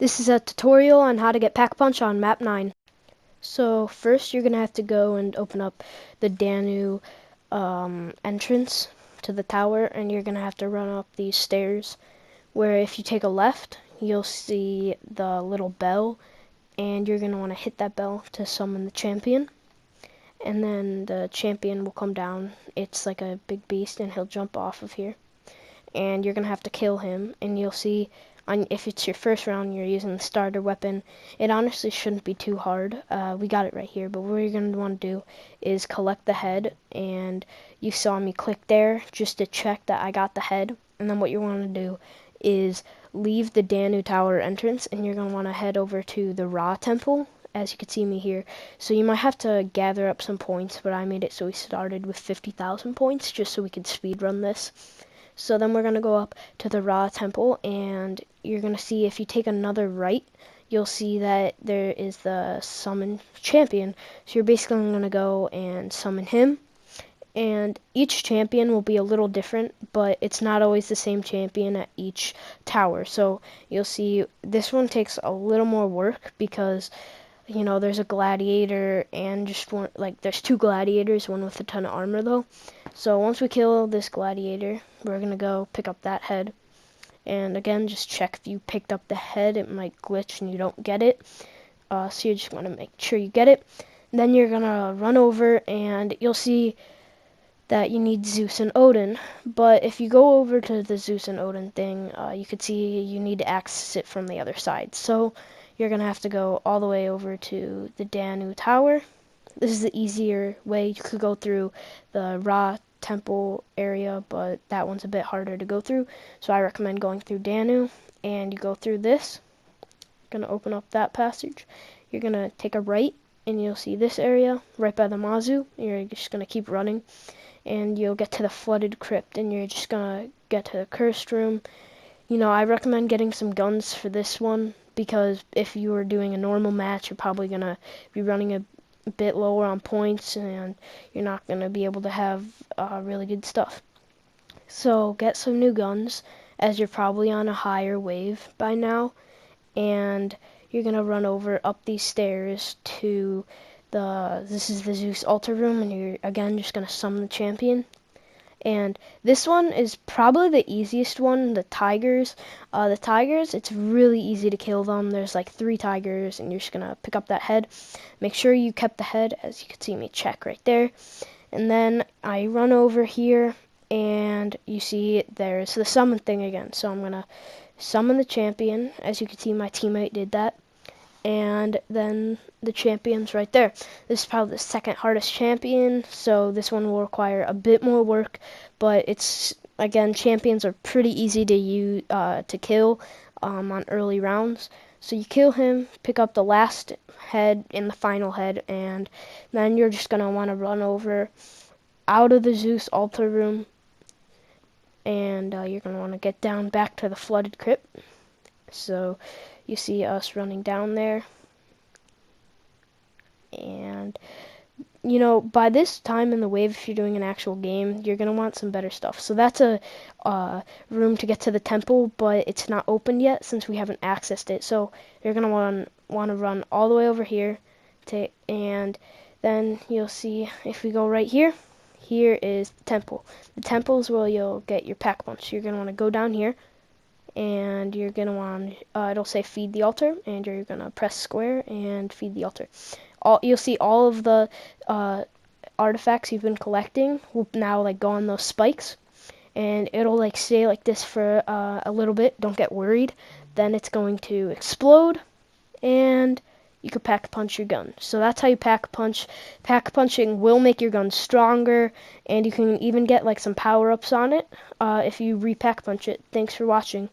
This is a tutorial on how to get Pack-a-Punch on map 9. So first you're going to have to go and open up the Danu entrance to the tower, and you're going to have to run up these stairs where if you take a left you'll see the little bell, and you're going to want to hit that bell to summon the champion, and then the champion will come down. It's like a big beast and he'll jump off of here, and you're going to have to kill him, and you'll see if it's your first round you're using the starter weapon. It honestly shouldn't be too hard. We got it right here, but what you're going to want to do is collect the head, and you saw me click there just to check that I got the head. And then what you want to do is leave the Danu Tower entrance, and you're going to want to head over to the Ra Temple, as you can see me here. So you might have to gather up some points, but I made it so we started with 50,000 points just so we could speed run this. So then we're going to go up to the Ra Temple, and you're going to see if you take another right, you'll see that there is the summon champion. So you're basically going to go and summon him. And each champion will be a little different, but it's not always the same champion at each tower. So you'll see this one takes a little more work because, you know, there's a gladiator and just one, like there's two gladiators, one with a ton of armor though. So once we kill this gladiator, we're going to go pick up that head. And again, just check if you picked up the head. It might glitch and you don't get it. So you just want to make sure you get it. Then you're going to run over, and you'll see that you need Zeus and Odin. But if you go over to the Zeus and Odin thing, you could see you need to access it from the other side. So you're going to have to go all the way over to the Danu Tower. This is the easier way. You could go through the Ra Temple area, but that one's a bit harder to go through. So I recommend going through Danu, and you go through this. Going to open up that passage. You're going to take a right, and you'll see this area right by the Mazu. You're just going to keep running, and you'll get to the flooded crypt, and you're just going to get to the cursed room. You know, I recommend getting some guns for this one, because if you were doing a normal match, you're probably going to be running a bit lower on points, and you're not going to be able to have really good stuff. So get some new guns, as you're probably on a higher wave by now, and you're going to run over up these stairs to this is the Zeus altar room, and you're again just going to summon the champion. And this one is probably the easiest one, the tigers. The tigers, it's really easy to kill them. There's like 3 tigers, and you're just going to pick up that head. Make sure you kept the head, as you can see me check right there. And then I run over here, and you see there's the summon thing again. So I'm going to summon the champion. As you can see, my teammate did that. And then the champion's right there. This is probably the second hardest champion, so this one will require a bit more work, but it's, again, champions are pretty easy to use to kill on early rounds. So you kill him, pick up the last head and the final head, and then you're just going to want to run over out of the Zeus altar room, and you're going to want to get down back to the flooded crypt. So you see us running down there, and you know, by this time in the wave, if you're doing an actual game, you're gonna want some better stuff. So that's a room to get to the temple, but it's not open yet since we haven't accessed it. So you're gonna want to run all the way over here, and then you'll see if we go right here. Here is the temple. The temple is where you'll get your Pack-a-Punch. You're gonna want to go down here, and you're going to want, it'll say feed the altar, and you're going to press square and feed the altar. You'll see all of the artifacts you've been collecting will now like go on those spikes, and it'll like stay like this for a little bit. Don't get worried. Then it's going to explode, and you can pack-a-punch your gun. So that's how you pack-a-punch. Pack-a-punching will make your gun stronger, and you can even get like some power-ups on it if you re-pack-a-punch it. Thanks for watching.